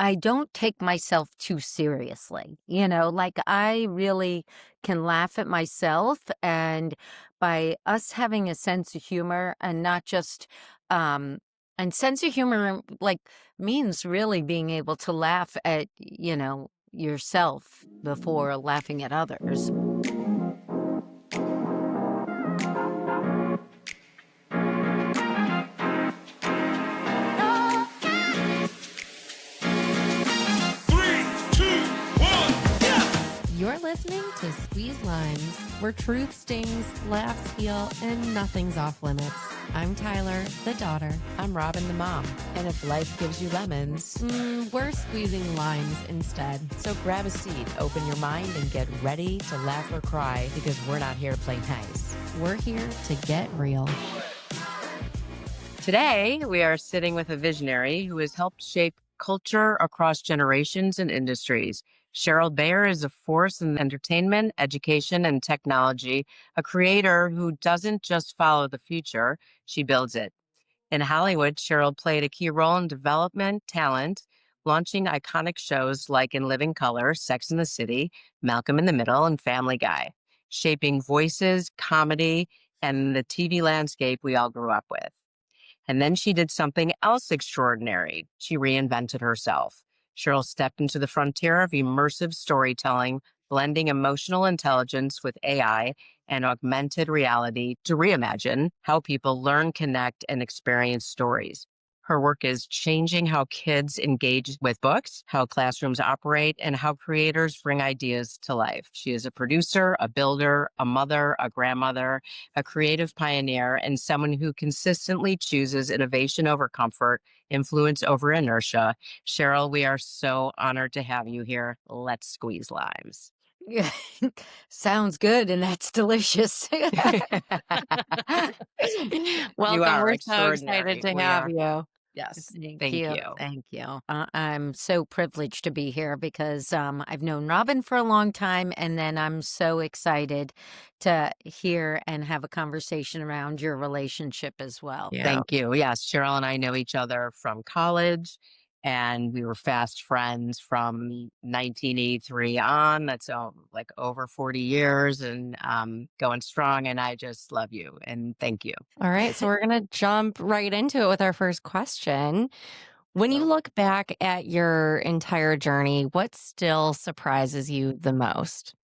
I don't take myself too seriously. Like I really can laugh at myself. And by us having a sense of humor and not just, and sense of humor, like, means really being able to laugh at, yourself before laughing at others. Three, two, one, yeah! You're listening to Squeeze Lines, where truth stings, laughs heal, and nothing's off limits. I'm Tyler, the daughter. I'm Robin, the mom. And if life gives you lemons, We're squeezing limes instead. so grab a seat, open your mind, and get ready to laugh or cry because we're not here to play nice. We're here to get real. Today, we are sitting with a visionary who has helped shape culture across generations and industries. Cheryl Bayer is a force in entertainment, education, and technology, a creator who doesn't just follow the future, she builds it. In Hollywood, Cheryl played a key role in development talent, launching iconic shows like In Living Color, Sex and the City, Malcolm in the Middle, and Family Guy, shaping voices, comedy, and the TV landscape we all grew up with. And then she did something else extraordinary. She reinvented herself. Cheryl stepped into the frontier of immersive storytelling, blending emotional intelligence with AI and augmented reality to reimagine how people learn, connect, and experience stories. Her work is changing how kids engage with books, how classrooms operate, and how creators bring ideas to life. She is a producer, a builder, a mother, a grandmother, a creative pioneer, and someone who consistently chooses innovation over comfort, influence over inertia. Cheryl, we are so honored to have you here. Let's squeeze limes. Yeah. Sounds good, and that's delicious. You Welcome. are We're so extraordinary. excited to We have are. you. Yes. Thank Thank you. you. Thank you. I'm so privileged to be here because I've known Robin for a long time, and then I'm so excited to hear and have a conversation around your relationship as well. Yeah. Thank you. Yes, Cheryl and I know each other from college, and we were fast friends from 1983 on. That's like over 40 years and going strong. And I just love you and thank you. All right. So we're going to jump right into it with our first question. When you look back at your entire journey, what still surprises you the most?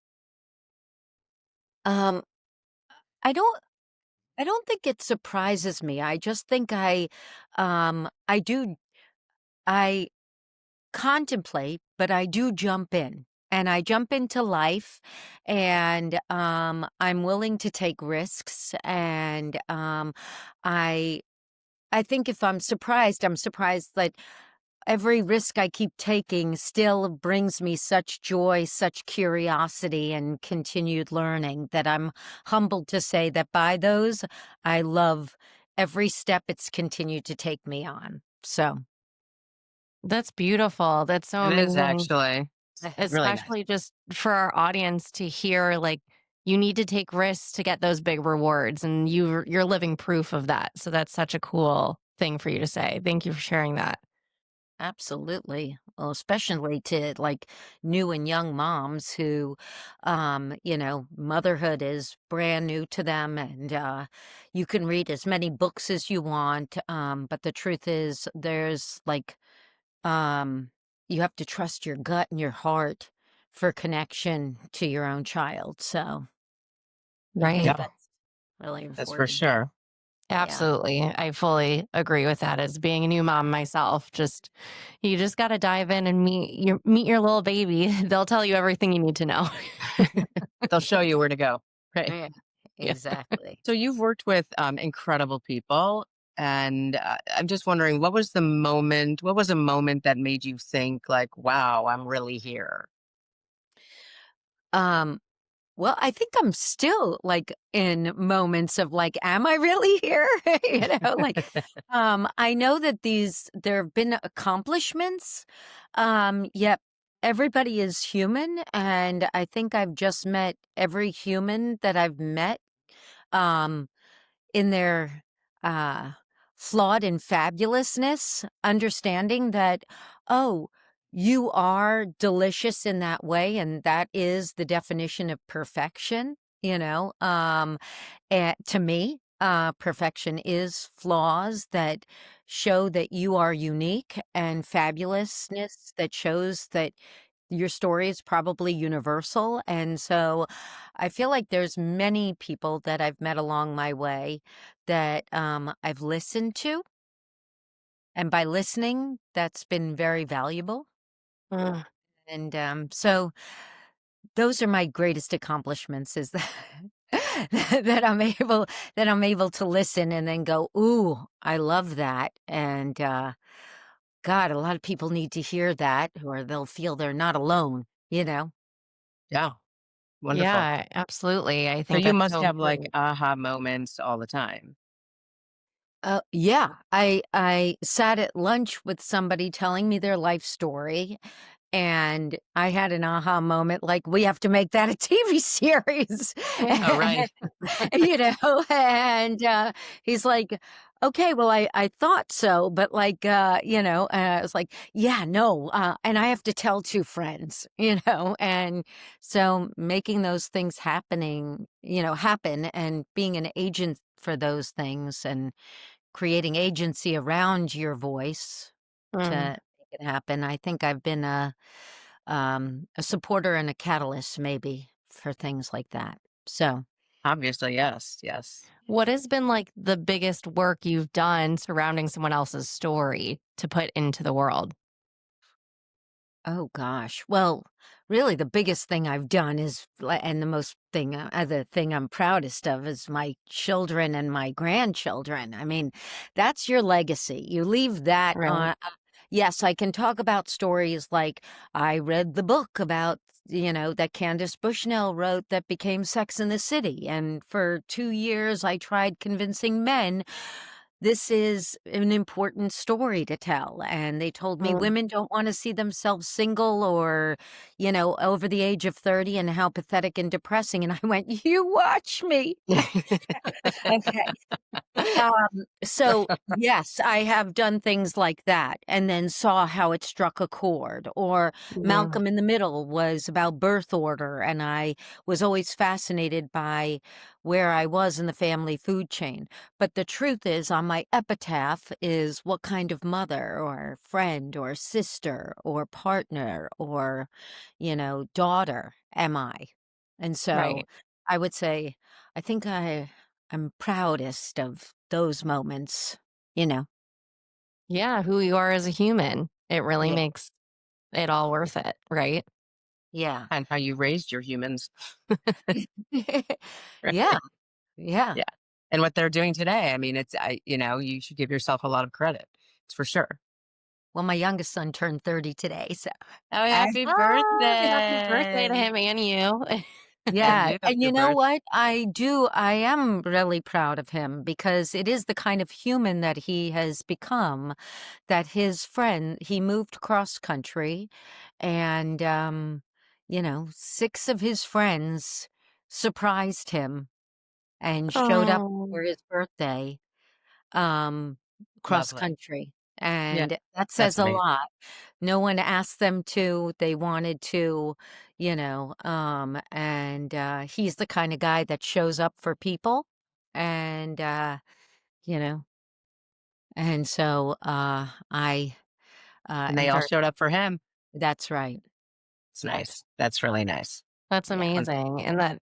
Um, I don't. I don't think it surprises me. I just think I do. I contemplate, but I do jump in. And I jump into life, and I'm willing to take risks. And I I think if I'm surprised that every risk I keep taking still brings me such joy, such curiosity, and continued learning that I'm humbled to say that by those, I love every step it's continued to take me on. So, That's beautiful. That's so It is amazing. actually really nice. Especially just for our audience to hear, like, you need to take risks to get those big rewards, and you're living proof of that. So that's such a cool thing for you to say. Thank you for sharing that. absolutely. Well, especially to like new and young moms who, motherhood is brand new to them, and you can read as many books as you want. But the truth is, there's like, um, you have to trust your gut and your heart for connection to your own child. So I Right. think Yeah, that's really that's for important. sure. Yeah. Absolutely. I fully agree with that. As being a new mom myself, you just got to dive in and meet your little baby. They'll tell you everything you need to know. They'll show you where to go. Right. Yeah, Yeah. exactly. So you've worked with incredible people. And I'm just wondering, what was a moment that made you think like, wow, I'm really here? Um, Well, I think I'm still, like, in moments of, like, "Am I really here?" Like, I know that there have been accomplishments, yet everybody is human, and I think I've just met every human that I've met, um, in their, uh, flawed and fabulousness, understanding that, "Oh, you are delicious in that way, and that is the definition of perfection, you know? To me, perfection is flaws that show that you are unique, and fabulousness that shows that your story is probably universal. And so I feel like there's many people that I've met along my way that I've listened to. And by listening, that's been very valuable. Mm. And so those are my greatest accomplishments is that that I'm able to listen and then go, "Ooh, I love that." And God, a lot of people need to hear that or they'll feel they're not alone, you know? Yeah. Wonderful. Yeah, absolutely. I So think you that's must so have like important. aha moments all the time. Yeah, I sat at lunch with somebody telling me their life story, and I had an aha moment, like, "We have to make that a TV series." Oh, right. You know, and, he's like, "Okay, well, I thought so, but, like, I was like, "Yeah, no, and I have to tell 2 friends," you know, and so making those things happen and being an agent for those things and creating agency around your voice to Mm. make it happen. I think I've been a supporter and a catalyst maybe for things like that. So, Obviously, yes. Yes. What has been like the biggest work you've done surrounding someone else's story to put into the world? oh gosh. Well, really the biggest thing I've done and the most thing the thing I'm proudest of is my children and my grandchildren. I mean, that's your legacy. You leave that Right. on. Yes, I can talk about stories like I read the book about, that Candace Bushnell wrote that became Sex in the City. And for 2 years, I tried convincing men this is an important story to tell. And they told me Mm. women don't want to see themselves single or, over the age of 30 and how pathetic and depressing. And I went, you watch me. Okay. So yes, I have done things like that and then saw how it struck a chord. Or Yeah. Malcolm in the Middle was about birth order, and I was always fascinated by where I was in the family food chain. But the truth is, on my epitaph is what kind of mother or friend or sister or partner or, daughter am I? And so Right. I would say, I think I'm proudest of those moments, you know? Yeah, who you are as a human. It really Yeah. makes it all worth it, right? Yeah. And how you raised your humans. Yeah, Right. yeah. Yeah. And what they're doing today. I mean, you should give yourself a lot of credit. It's for sure. Well, my youngest son turned 30 today, so Oh, I happy Oh, happy birthday to birthday. him and you. And yeah, you, that's and you know super. what? I am really proud of him because it is the kind of human that he has become, that he moved cross country and, 6 of his friends surprised him and showed up Oh, for his birthday, um, cross Lovely. country, Yeah. and that That's says a amazing. lot. No one asked them to, they wanted to, and, he's the kinda guy that shows up for people, and, you know, and so, I, And they am all very showed up for him. that's right. It's That's nice. That's really nice. that's yeah. amazing. And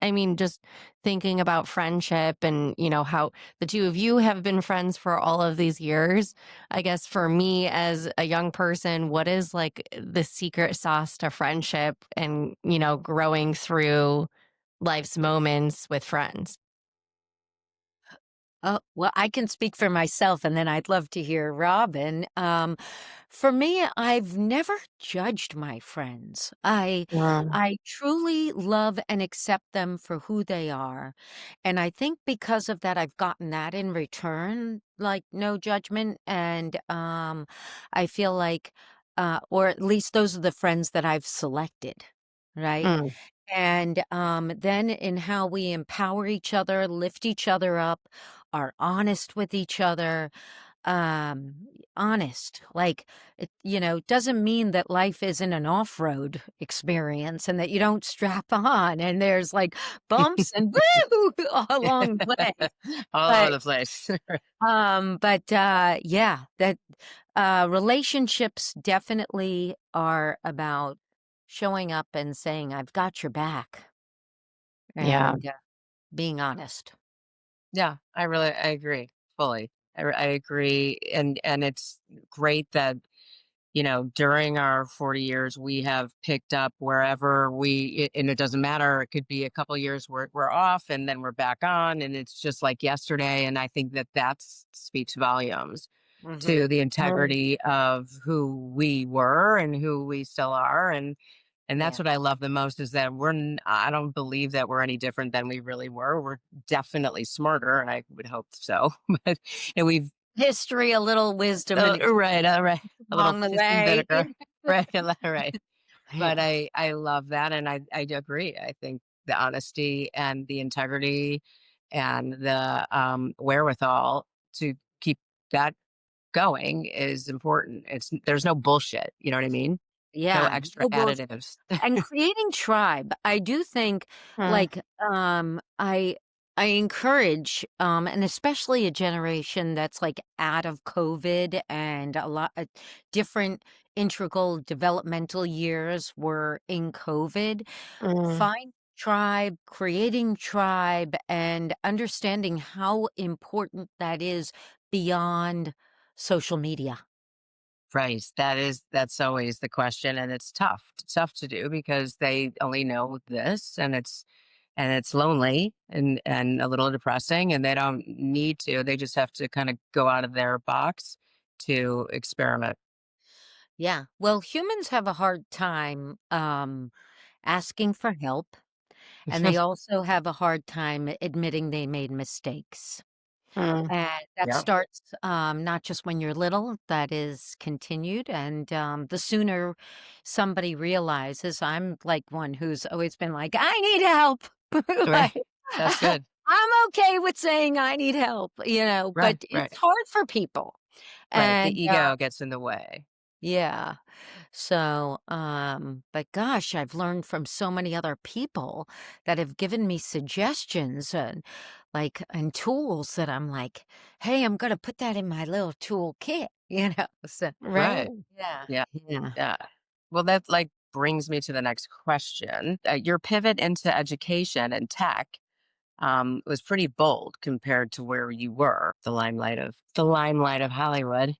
I mean, just thinking about friendship and, how the two of you have been friends for all of these years. I guess for me as a young person, what is like the secret sauce to friendship and, growing through life's moments with friends? Oh, well, I can speak for myself, and then I'd love to hear Robin. For me, I've never judged my friends. Mm. I truly love and accept them for who they are, and I think because of that, I've gotten that in return, like no judgment. And I feel like, or at least those are the friends that I've selected, right? Mm. And then in how we empower each other, lift each other up, are honest with each other. um, honest. Like, doesn't mean that life isn't an off-road experience and that you don't strap on and there's like bumps and woo along the way. All over But the place. yeah, that relationships definitely are about showing up and saying, I've got your back Yeah. and being honest. Yeah, I agree fully. I agree, and it's great that during our 40 years, we have picked up wherever and it doesn't matter. It could be a couple years where we're off and then we're back on, and it's just like yesterday. And I think that speaks volumes Hmm. to the Mm. integrity of who we were and who we still are. And that's Yeah. what I love the most is that I don't believe that we're any different than we really were. We're definitely smarter, and I would hope so. But and we've History, a little wisdom and right, all right, a little along the piss and way. vinegar, right, right. But Yeah. I love that, and I do agree. I think the honesty and the integrity and the wherewithal to keep that going is important. There's no bullshit. You know what I mean? No Yeah. extra No bull additives. And creating tribe, I do think, Mm. like, I encourage, and especially a generation that's like out of COVID and a lot of different integral developmental years were in COVID. Mm. Find tribe, creating tribe, and understanding how important that is beyond social media. Right. That's always the question, and it's tough. It's tough to do because they only know this, and it's lonely and a little depressing, and they don't need to. They just have to kind of go out of their box to experiment. Yeah. Well, humans have a hard time asking for help, and they also have a hard time admitting they made mistakes. Mm. And that Yeah. starts not just when you're little, that is continued. And the sooner somebody realizes, I'm like one who's always been like, I need help. Right. Like, That's good. I'm okay with saying I need help, but Right. Right. it's hard for people. Right. The And ego gets in the way. yeah. So, but gosh, I've learned from so many other people that have given me suggestions and tools that I'm like, hey, I'm gonna put that in my little toolkit, So Right. Right. yeah, Yeah. yeah. Yeah. Well, that like brings me to the next question. Your pivot into education and tech was pretty bold compared to where you were, the limelight of Hollywood.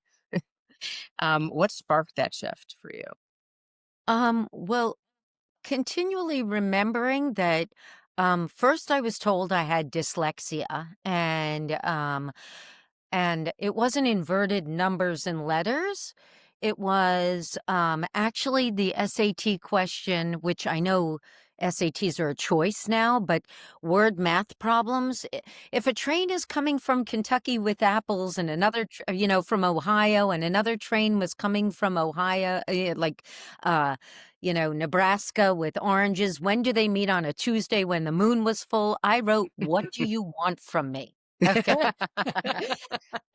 What sparked that shift for you? Well, continually remembering that first I was told I had dyslexia and it wasn't inverted numbers and letters. It was actually the SAT question, which I know SATs are a choice now, but word math problems. If a train is coming from Kentucky with apples and another, from Ohio, and another train was coming from Ohio, uh, Nebraska with oranges, when do they meet on a Tuesday when the moon was full? I wrote, what do you want from me? Okay.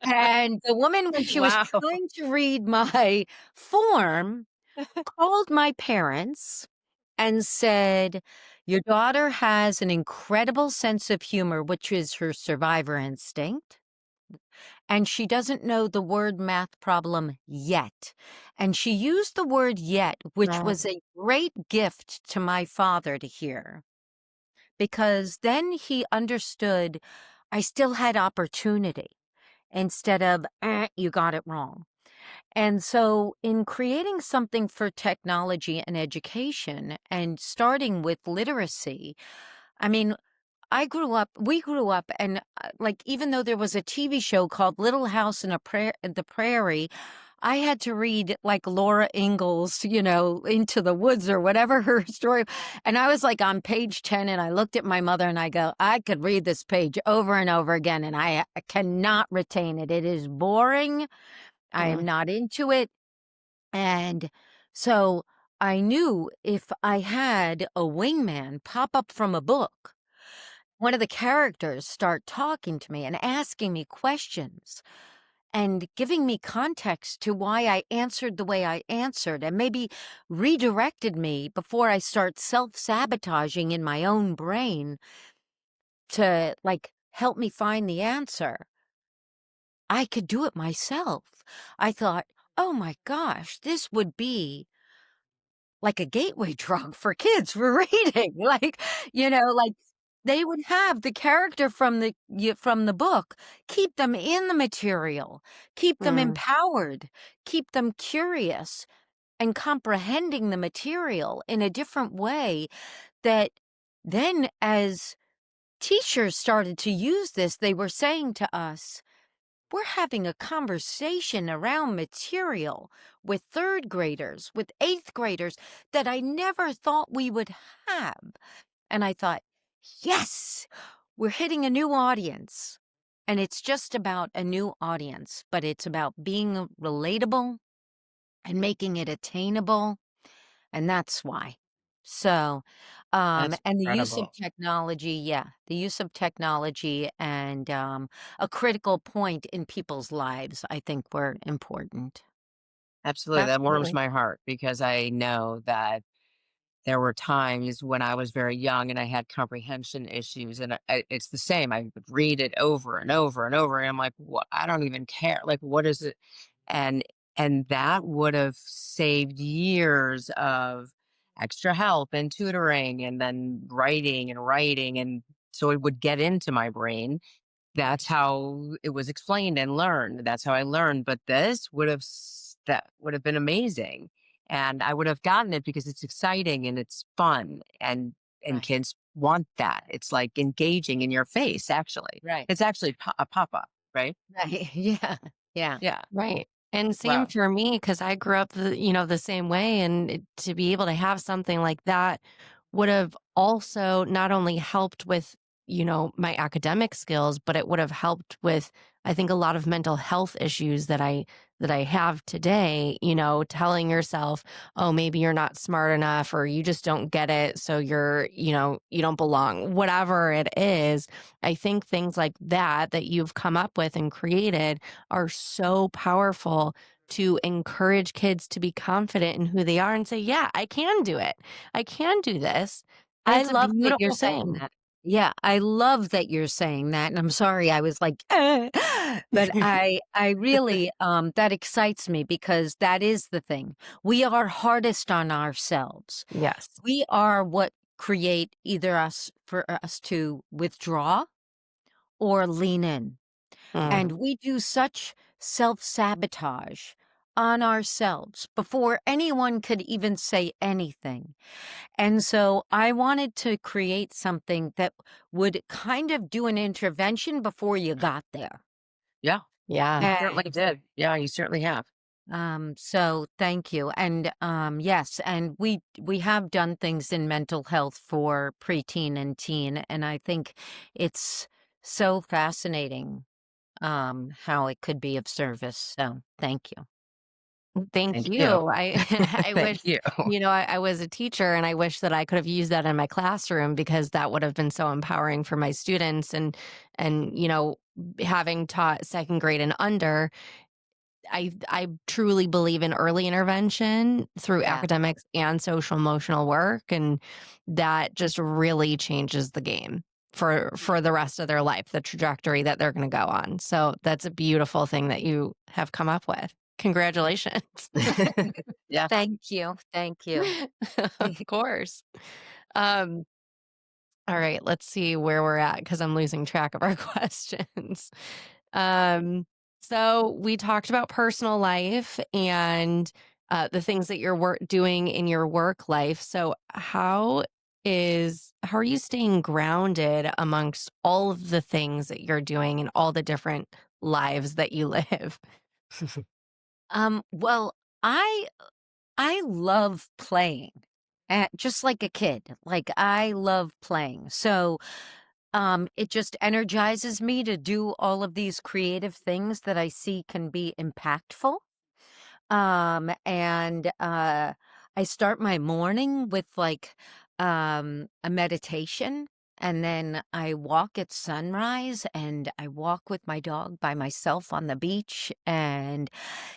And the woman, when she was Wow. trying to read my form, called my parents and said, your daughter has an incredible sense of humor, which is her survivor instinct, and she doesn't know the word math problem yet. And she used the word yet, which No. was a great gift to my father to hear, because then he understood I still had opportunity instead of, you got it wrong. And so, in creating something for technology and education and starting with literacy, I mean, we grew up, and like, even though there was a TV show called Little House in the Prairie, I had to read like Laura Ingalls, Into the Woods or whatever her story. And I was like on page 10, and I looked at my mother and I go, I could read this page over and over again, and I cannot retain it. It is boring. I am Mm. not into it. And so I knew if I had a wingman pop up from a book, one of the characters start talking to me and asking me questions. and giving me context to why I answered the way I answered, and maybe redirected me before I start self-sabotaging in my own brain to, like, help me find the answer. I could do it myself. I thought, "Oh my gosh, this would be like a gateway drug for kids for reading." Like, they would have the character from the book, keep them in the material, keep them Mm, empowered, keep them curious and comprehending the material in a different way that then as teachers started to use this, they were saying to us, we're having a conversation around material with third graders, with eighth graders that I never thought we would have. And I thought, yes, we're hitting a new audience. And it's just about a new audience, but it's about being relatable and making it attainable. And that's why. So, That's and the use of incredible. technology, yeah, the use of technology and a critical point in people's lives, I think were important. Absolutely. That warms absolutely. my heart because I know that there were times when I was very young and I had comprehension issues, and it's the same. I would read it over and over and over, and I'm like, "What? I don't even care. Like, what is it?" And and that would have saved years of extra help and tutoring, and then writing, and so it would get into my brain. That's how it was explained and learned. That's how I learned, but this would have that would have been amazing, and I would have gotten it because it's exciting and it's fun, and Right, kids want that. It's like engaging in your face, actually. right, It's actually a pop-up, right? right. Yeah, yeah, Yeah. Right. And same Wow. for me because I grew up the same way. And to be able to have something like that would have also not only helped with, my academic skills, but it would have helped with, I think, a lot of mental health issues that I have today, telling yourself, oh, maybe you're not smart enough or you just don't get it. So you don't belong, whatever it is. I think things like that you've come up with and created are so powerful to encourage kids to be confident in who they are and say, yeah, I can do it. I can do this. And I it's a love that you're beautiful saying thing. that. Yeah, I love that you're saying that, and I'm sorry I was like, but I really, that excites me because that is the thing. We are hardest on ourselves. Yes. We are what create either us to withdraw or lean in, Mm. and we do such self-sabotage on ourselves before anyone could even say anything. And so I wanted to create something that would kind of do an intervention before you got there. Yeah, Yeah. you And certainly did. Yeah, you certainly have. so thank you. And yes, and we have done things in mental health for preteen and teen, and I think it's so fascinating how it could be of service. So thank you. Thank Thank you. you. I I Thank wish, you. I was a teacher and I wish that I could have used that in my classroom because that would have been so empowering for my students and having taught second grade and under, I truly believe in early intervention through Yeah. academics and social emotional work, and that just really changes the game for the rest of their life, the trajectory that they're going to go on. So that's a beautiful thing that you have come up with. Congratulations. Yeah. Thank you. Thank you. Of course. Um, all right, let's see where we're at because I'm losing track of our questions. Um, so we talked about personal life and the things that you're doing in your work life. So how are you staying grounded amongst all of the things that you're doing and all the different lives that you live? Well, I I love playing, just like a kid. Like, I love playing. So, it just energizes me to do all of these creative things that I see can be impactful. And I start my morning with like a meditation. and then I walk at sunrise, and I walk with my dog by myself on the beach, and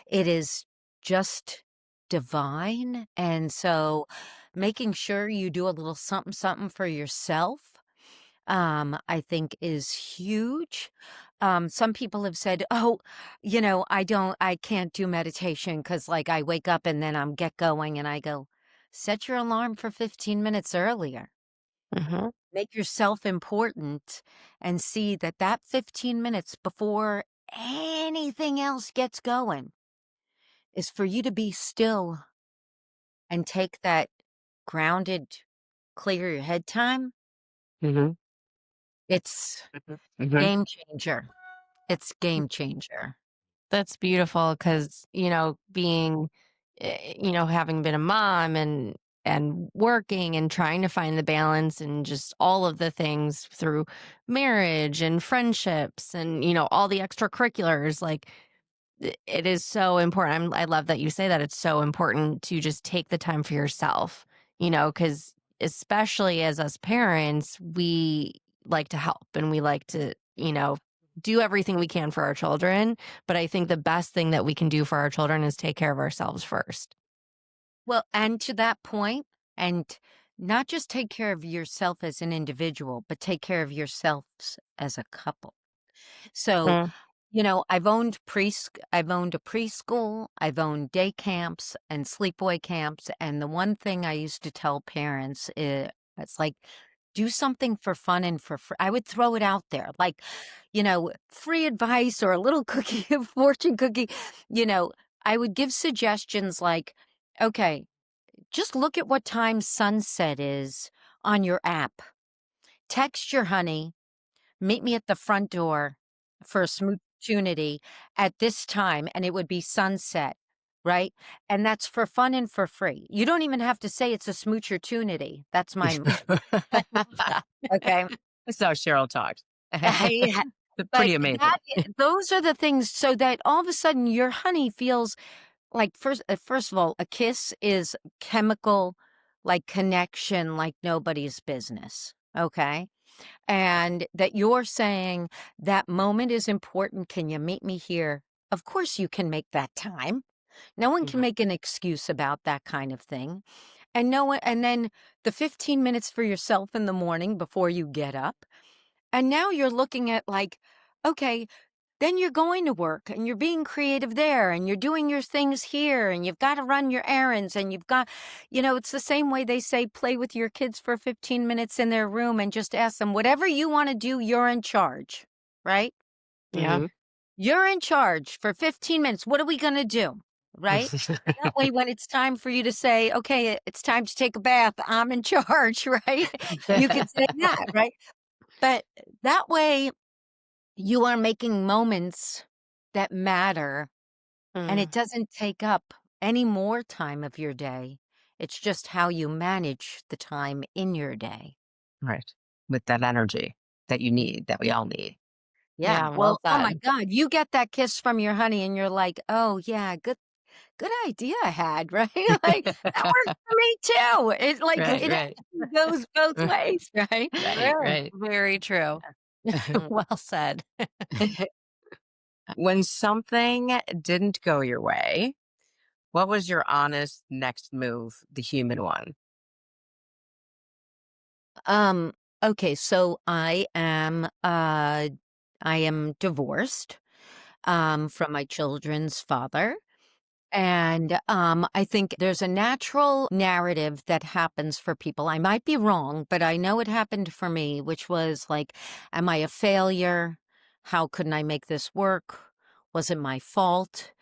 it is just divine. And so making sure you do a little something something for yourself, I think is huge. Some people have said, "Oh, I can't do meditation because, like, I wake up and then I'm get going." And I go, set your alarm for 15 minutes earlier. Hmm. Make yourself important and see that that 15 minutes before anything else gets going is for you to be still and take that grounded, clear your head time. Hmm. It's Hmm. game changer. It's game changer. That's beautiful because, being, having been a mom and working and trying to find the balance and just all of the things through marriage and friendships and, all the extracurriculars, like it is so important. I love that you say that. It's so important to just take the time for yourself, because especially as us parents, we like to help and we like to, do everything we can for our children. But I think the best thing that we can do for our children is take care of ourselves first. Well, and to that point, and not just take care of yourself as an individual, but take care of yourselves as a couple. So, Mm. I've owned a preschool, I've owned day camps and sleepaway camps, and the one thing I used to tell parents is, it's like, do something for fun and for free. I would throw it out there, like, free advice or a little cookie, a fortune cookie. You know, I would give suggestions like, okay, just look at what time sunset is on your app. Text your honey, meet me at the front door for a smooch opportunity at this time, and it would be sunset, right? And that's for fun and for free. You don't even have to say it's a smooch opportunity. That's my I love that. okay. That's how Cheryl talks. I But Pretty amazing. those are the things so that all of a sudden your honey feels like first of all, a kiss is chemical, like, connection like nobody's business, okay? And that you're saying, "That moment is important. Can you meet me here?" Of course, you can make that time. No one can Mhm. make an excuse about that kind of thing. And no one, and then the 15 minutes for yourself in the morning before you get up. And now you're looking at, like, okay, then you're going to work and you're being creative there and you're doing your things here and you've got to run your errands and it's the same way they say play with your kids for 15 minutes in their room and just ask them whatever you want to do, you're in charge, right? Yeah. Mhm. You're in charge for 15 minutes. What are we going to do? Right? That way, when it's time for you to say, okay, it's time to take a bath, I'm in charge, right? You could say that, right? But that way, you are making moments that matter, and it Mm. doesn't take up any more time of your day. It's just how you manage the time in your day. Right. With that energy that you need, that we all need. Yeah. Yeah, well Well, oh my said. God, you get that kiss from your honey and you're like, "Oh, yeah, good idea I had," right? Like, that works for me too. It like Right, it right. actually goes both ways, right? Right, Very, right. very true. Well said. When something didn't go your way, what was your honest next move, the human one? Um, okay, so I am divorced from my children's father. And I think there's a natural narrative that happens for people. I might be wrong, but I know it happened for me, which was like, am I a failure? How couldn't I make this work? Was it my fault?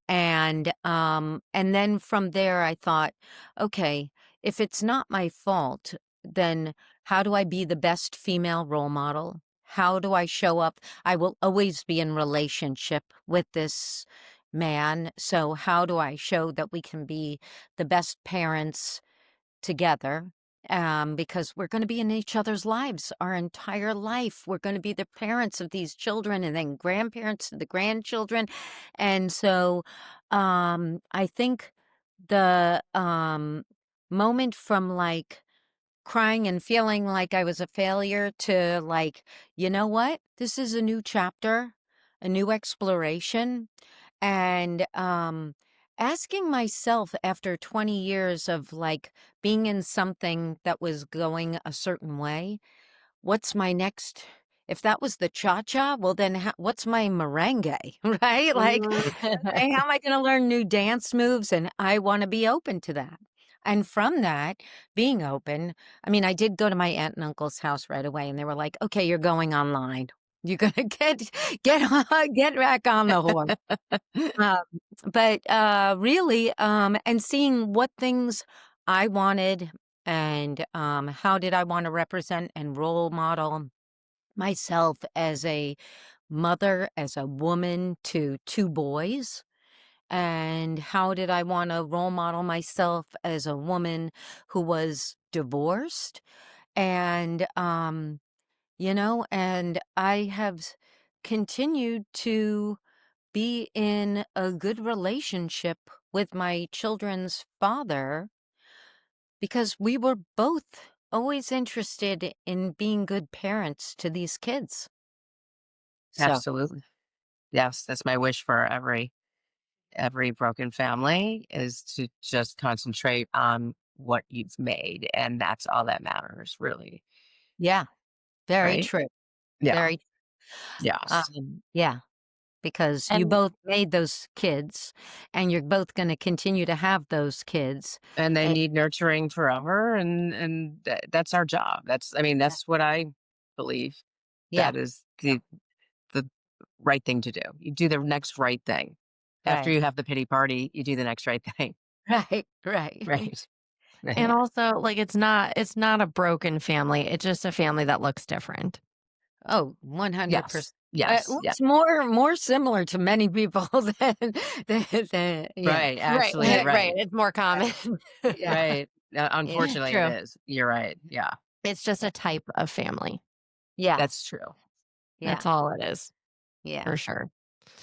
And then from there I thought, okay, if it's not my fault, then how do I be the best female role model? How do I show up? I will always be in relationship with this man. So, how do I show that we can be the best parents together? Because we're going to be in each other's lives our entire life. We're going to be the parents of these children and then grandparents to the grandchildren. And so, I think the moment from like crying and feeling like I was a failure to like, you know what? This is a new chapter, a new exploration. And asking myself after 20 years of like being in something that was going a certain way, what's my next? If that was the cha-cha, well then what's my merengue, right? Like Mm. how am I going to learn new dance moves? And I want to be open to that. And from that, being open, I mean, I did go to my aunt and uncle's house right away, and they were like, "Okay, you're going online. You're gonna get back on the horse." Um, but really, and seeing what things I wanted, and how did I want to represent and role model myself as a mother, as a woman to two boys, and how did I want to role model myself as a woman who was divorced, and and I have continued to be in a good relationship with my children's father because we were both always interested in being good parents to these kids. So, Absolutely. Yes, that's my wish for every broken family is to just concentrate on what you've made, and that's all that matters, really, yeah, very right? true. Yeah. Very, Yes. yeah, because you And both made those kids and you're both going to continue to have those kids. And they And need nurturing forever, and that's our job. I mean, yeah, that's what I believe. yeah, That is the right thing to do. You do the next right thing. After right, you have the pity party, you do the next right thing. right, right. Right. and Right. Yeah. also, like, it's not a broken family, it's just a family that looks different. Oh, Yes. 100%. It Yes. Yeah. looks more similar to many people than yeah. Right. Right, Actually, right, right. it's more common. Yeah. Right. Yeah. Unfortunately, it True. is. You're right. Yeah. It's just Yeah. a type of family. That's Yes. true. Yeah. That's all it is, Yeah. for sure.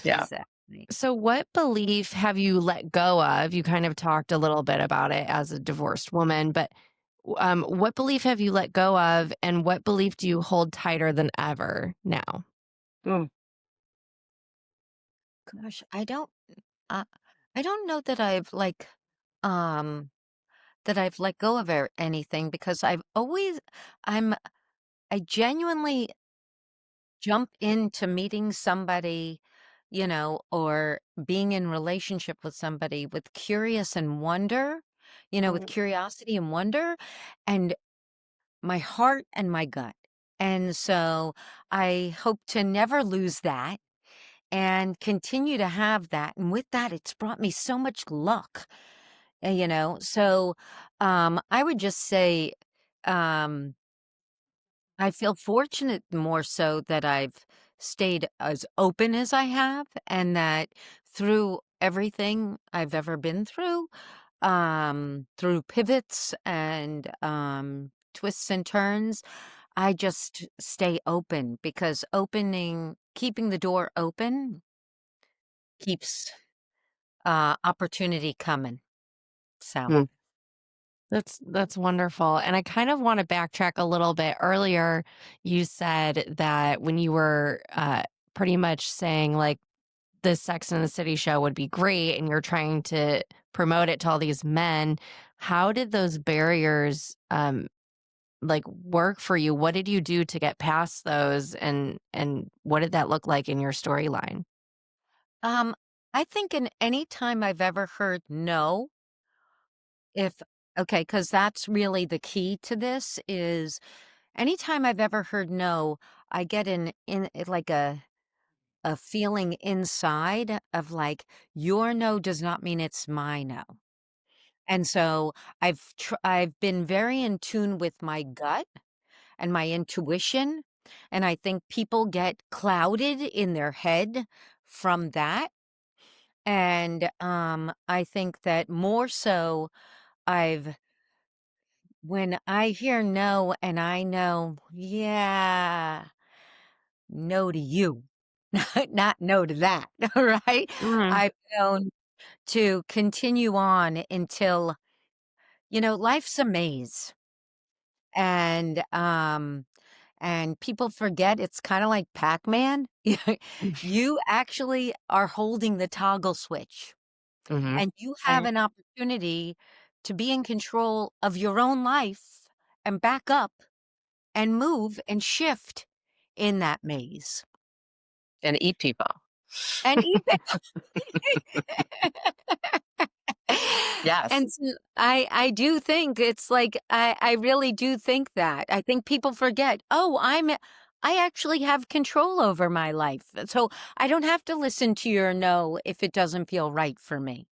Yeah. Exactly. So, what belief have you let go of? You kind of talked a little bit about it as a divorced woman, but what belief have you let go of, and what belief do you hold tighter than ever now? Mm, Gosh, uh, I don't know that um I've let go of anything because I'm I genuinely jump into meeting somebody, or being in relationship with somebody with curious and wonder, with Mm. curiosity and wonder, and my heart and my gut. And so I hope to never lose that and continue to have that. And with that, it's brought me so much luck, So I would just say, um, I feel fortunate more so that I've stayed as open as I have, and that through everything I've ever been through pivots and twists and turns, I just stay open because keeping the door open keeps opportunity coming. So, mm, That's wonderful. And I kind of want to backtrack a little bit. Earlier, you said that when you were pretty much saying like this Sex and the City show would be great, and you're trying to promote it to all these men. How did those barriers like work for you? What did you do to get past those, and what did that look like in your storyline? um, I think in any time I've ever heard no, if okay, because that's really the key to this is anytime I've ever heard no, I get like a feeling inside of like your no does not mean it's my no. And so I've been very in tune with my gut and my intuition, and I think people get clouded in their head from that. And I think that more so I've when I hear no and I know, yeah, no to you, not no to that, right? Mm, I've known to continue on until, life's a maze. and, um, and people forget it's kinda like Pac-Man. You actually are holding the toggle switch, Hmm. and you have Right. an opportunity to be in control of your own life and back up and move and shift in that maze And eat people. and eat Yes. And so I do think it's like I really do think that. I think people forget, "Oh, I actually have control over my life, so I don't have to listen to your no if it doesn't feel right for me."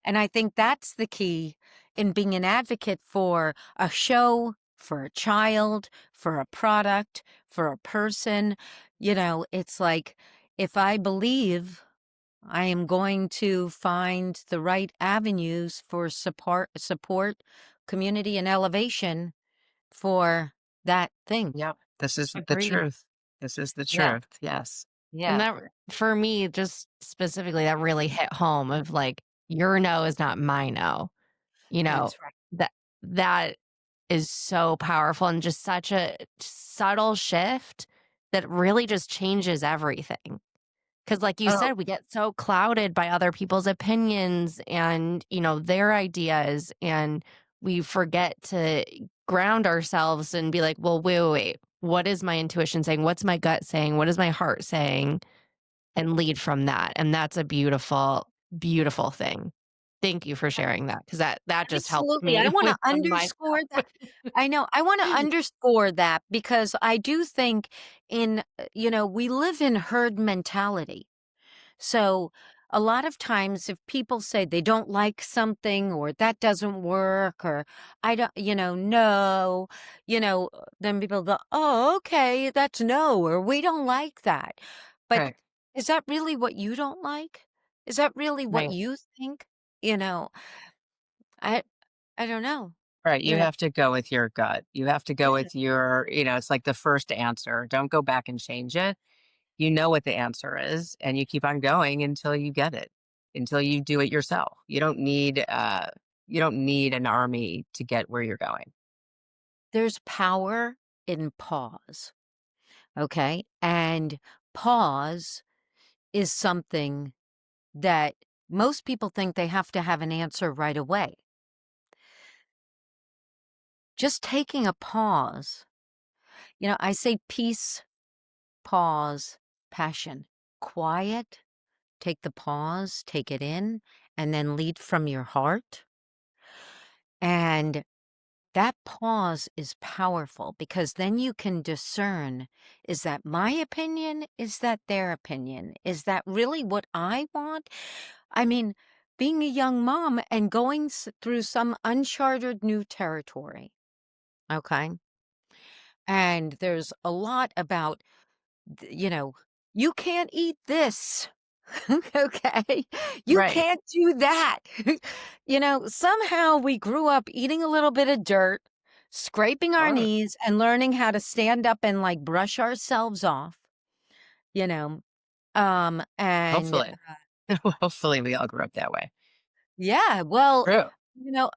And I think that's the key in being an advocate for a show, for a child, for a product, for a person. It's like if I believe I am going to find the right avenues for support, community, and elevation for that thing. Yep. This is the Agreed. truth. This is the Yeah, truth. Yes. And yeah, that for me, just specifically, that really hit home of like, your no is not my no. You know, that's right. that that is so powerful and just such a subtle shift that really just changes everything. Because, like you Oh, said, we get so clouded by other people's opinions and, their ideas. And we forget to ground ourselves and be like, well, wait, wait, wait. What is my intuition saying? What's my gut saying? What is my heart saying? And lead from that. And that's a beautiful, beautiful thing. Thank you for sharing that because that just helped absolutely. I me want to with some of my underscore that. I know. I want to underscore that because I do think we live in herd mentality. So a lot of times if people say they don't like something or that doesn't work or I don't, no, then people go, oh, okay, that's no, or we don't like that. But Right. is that really what you don't like? Is that really what right, you think? You know, I, I don't know. Right. You You know, have to go with your gut. You have to go yeah. with it's like the first answer. Don't go back and change it. You know what the answer is, and you keep on going until you get it, until you do it yourself. You don't need an army to get where you're going. There's power in pause. Okay. And pause is something that most people think they have to have an answer right away. Just taking a pause, I say peace, pause, passion, quiet, take the pause, take it in, and then lead from your heart. And that pause is powerful because then you can discern, is that my opinion? Is that their opinion? Is that really what I want? I mean, being a young mom and going through some uncharted new territory, okay? And there's a lot about, you can't eat this. Okay. You right. can't do that. Somehow we grew up eating a little bit of dirt, scraping our Sure. knees, and learning how to stand up and like brush ourselves off, you know. And Hopefully. Hopefully we all grew up that way. yeah, well, True.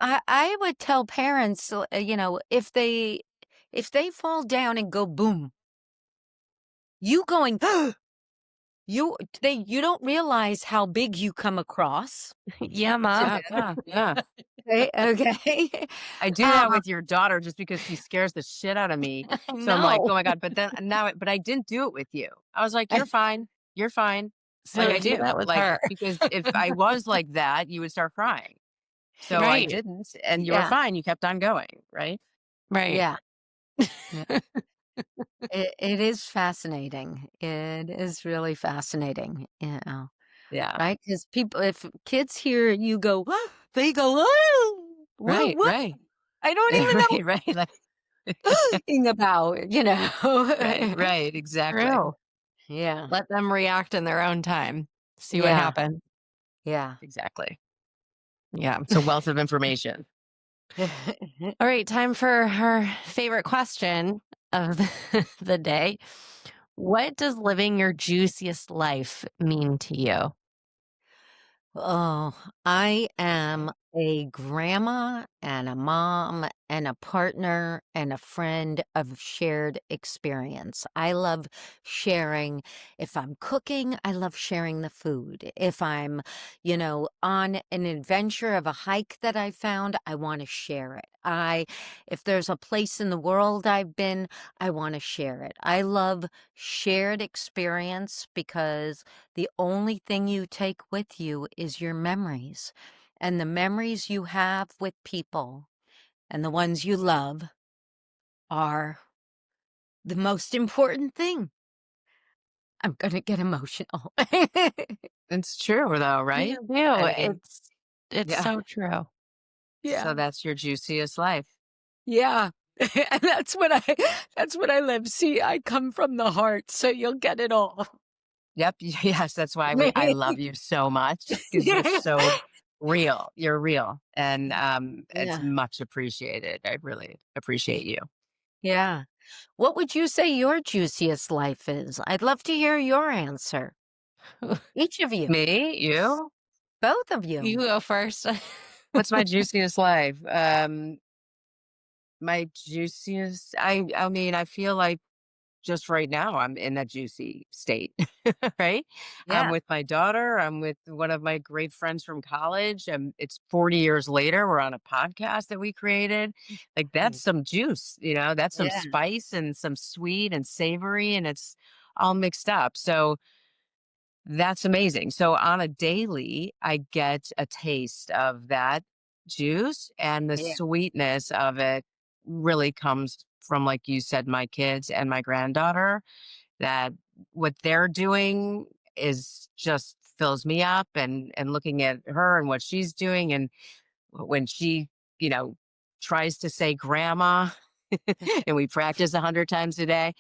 I would tell parents, if they fall down and go boom, you going, you don't realize how big you come across. Yeah, mom. Yeah, yeah, yeah. Okay, okay. I do that Um, with your daughter just because she scares the shit out of me. I So I'm like, know. "Oh my god," but I didn't do it with you. I was like, "You're fine. You're fine." Like So I do do. that with Like, her. because if I was like that, you would start crying. So I Right. didn't, and you were yeah, fine. You kept on going, right? Right. yeah. Yeah. It is fascinating. It is really fascinating, Yeah. right? Because if kids hear you go, they go, "Oh, what Right, what? right. I don't even know Right, right. Like anything about," right, right, exactly. True. Yeah, Let them react in their own time. See what yeah, happens. yeah. Exactly. Yeah. It's a wealth of information. All right. Time for our favorite question of the day. What does living your juiciest life mean to you? Oh, I am a grandma and a mom and a partner and a friend of shared experience. I love sharing. If I'm cooking, I love sharing the food. If I'm, on an adventure of a hike that I found, I want to share it. If there's a place in the world I've been, I want to share it. I love shared experience because the only thing you take with you is your memories. And the memories you have with people and the ones you love are the most important thing. I'm gonna get emotional. It's true though, You right? do. I mean, It's yeah. so true. Yeah, So that's your juiciest life. yeah. And that's what I live. See, I come from the heart, so you'll get it all. Yep. Yes, that's why I love you so much because you're so real. You're real, and it's Yeah, much appreciated. I really appreciate you. yeah. What would you say your juiciest life is? I'd love to hear your answer. Each of you, Me, you. both of You you. go first. What's my juiciest life? My juiciest. I mean, I feel like just right now I'm in that juicy state, right? I'm Yeah. with my daughter. I'm with one of my great friends from college. It's 40 years later. We're on a podcast that we created. Like that's Mm. some juice, that's some Yeah. spice and some sweet and savory, and it's all mixed up. So that's amazing. So on a daily, I get a taste of that juice, and the Yeah. sweetness of it really comes from, like you said, my kids and my granddaughter. That what they're doing is just fills me up, and looking at her and what she's doing, and when she, you know, tries to say grandma, and we practice 100 times a day,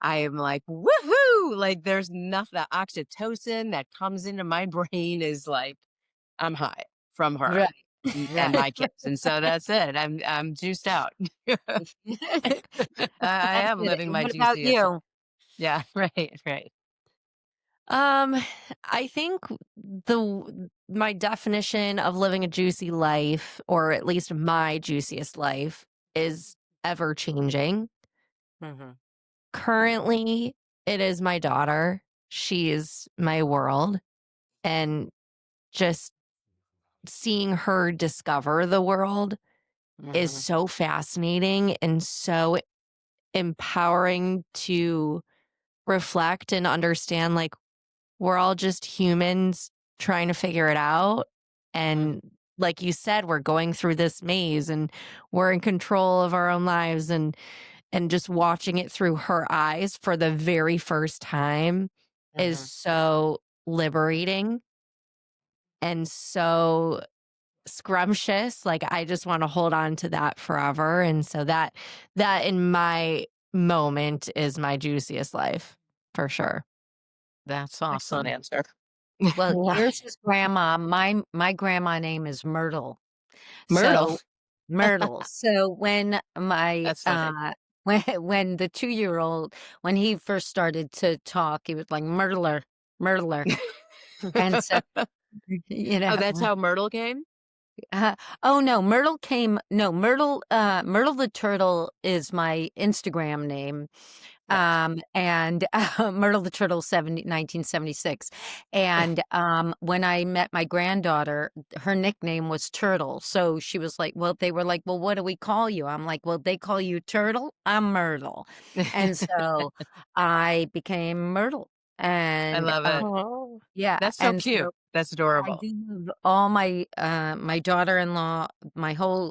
I am like, woohoo! Like there's nothing, the oxytocin that comes into my brain is like, I'm high from her Right. and Right. my kids. And so that's it. I'm juiced out. I That's am it. living And my what about juiciest life. you? Yeah, right, right. Um, I think my definition of living a juicy life, or at least my juiciest life, is ever changing. Mhm. Currently, it is my daughter. She is my world. And just seeing her discover the world is Mhm. so fascinating and so empowering to reflect and understand, like, we're all just humans trying to figure it out. Mhm. And like you said, we're going through this maze and we're in control of our own lives, and just watching it through her eyes for the very first time is Mhm. so liberating and so scrumptious. Like, I just want to hold on to that forever. And so that in my moment is my juiciest life for sure. That's Excellent awesome. answer. Well, Yeah. yours is grandma. My grandma name is Myrtle. Myrtle. So Myrtle. So when my That's funny. when the 2-year-old, when he first started to talk, he was like Myrtler, Myrtler. And so, you Oh, know, that's how Myrtle came? oh no, Myrtle the turtle is my Instagram name. Right. And Myrtle the Turtle 1976. And when I met my granddaughter, her nickname was Turtle. So she was like, well, they were like, well, what do we call you? I'm like, well, they call you Turtle. I'm Myrtle. And so I became Myrtle. I And love it. Oh. yeah, That's so and cute. so That's I adorable. do love all my daughter-in-law,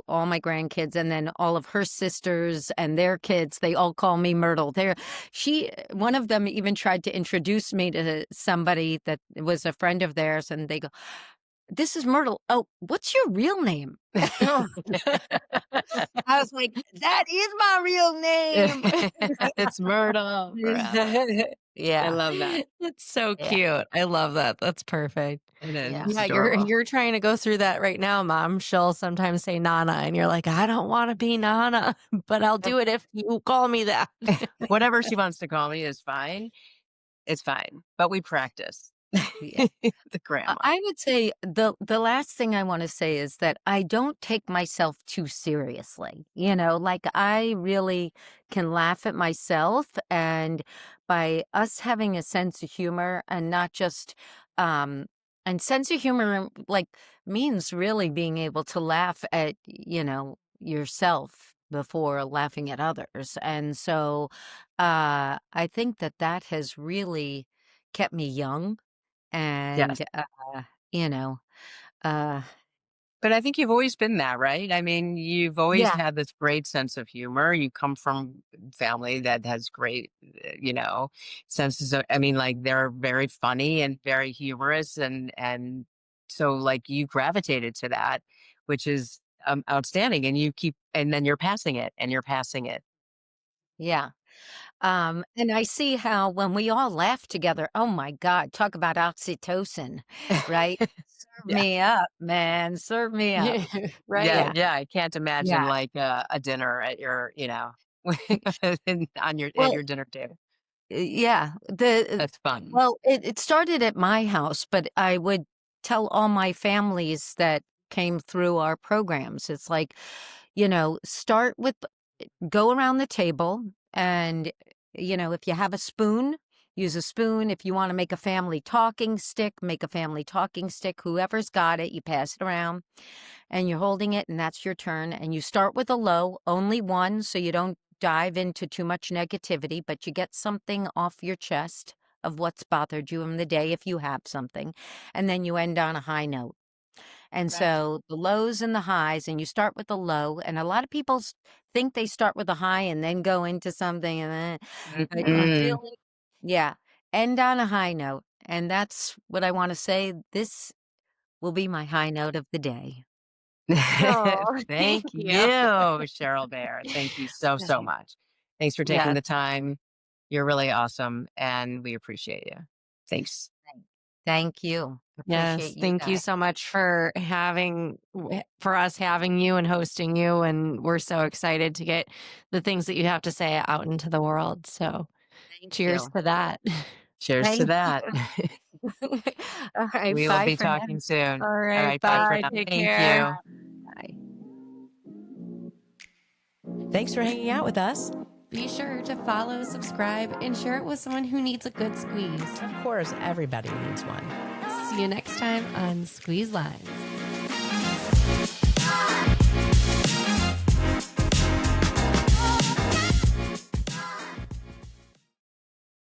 all my grandkids, and then all of her sisters and their kids. They all call me Myrtle. One of them even tried to introduce me to somebody that was a friend of theirs, and they go, "This is Myrtle. Oh, what's your real name?" I was like, "That is my real name." It's Myrtle forever. I Yeah, love that. It's so yeah, cute. I love that. That's perfect. It is. yeah. It's Yeah, you're adorable. you're trying to go through that right now, Mom. She'll sometimes say Nana, and you're like, I don't want to be Nana, but I'll do it if you call me that. Whatever she wants to call me is fine. It's fine. But we practice. Yeah. The grandma. I would say the last thing I wanna say is that I don't take myself too seriously, like, I really can laugh at myself, and by us having a sense of humor and not just, um and sense of humor, like, means really being able to laugh at, yourself before laughing at others, and so, I think that that has really kept me young Yes. and, you know, uh But I think you've always been that, right? I mean, you've always yeah, had this great sense of humor. You come from family that has great, senses of, I mean, like they're very funny and very humorous and so like you gravitated to that, which is outstanding. And you keep and then you're passing it and you're passing it. yeah, and I see how when we all laugh together, oh my god, talk about oxytocin, right? Serve Yeah. me up, man, serve me up. Yeah, Right. Yeah, yeah. I can't imagine yeah. like a dinner at your, on your at Well, your dinner table. yeah, the That's fun. well, it started at my house, but I would tell all my families that came through our programs, it's like, start with go around the table and if you have a spoon, use a spoon. If you want to make a family talking stick, make a family talking stick. Whoever's got it, you pass it around and you're holding it and that's your turn, and you start with a low, only one, so you don't dive into too much negativity, but you get something off your chest of what's bothered you in the day if you have something, and then you end on a high note. And Right. so the lows and the highs, and you start with the low, and a lot of people think they start with a high and then go into something, and then, but you Mm-mm. really, yeah, end on a high note. And that's what I want to say. This will be my high note of the day. Oh, thank Thank you, you. Cheryl Bayer. Thank you so, so much. Thanks for taking Yes. the time. You're really awesome, and we appreciate you. Thanks. Thank you. Yes. Appreciate you Thank you guys. so much for for us having you and hosting you. And we're so excited to get the things that you have to say out into the world. So Thank cheers you. to that. Cheers to Thank that. you. All right. We will Bye be for now. talking soon. All All right. right, bye for Bye. Thank now. you. Take Thank care. you. Bye. Thanks for hanging out with us. Be sure to follow, subscribe, and share it with someone who needs a good squeeze. Of course, everybody needs one. See you next time on Squeeze Lines.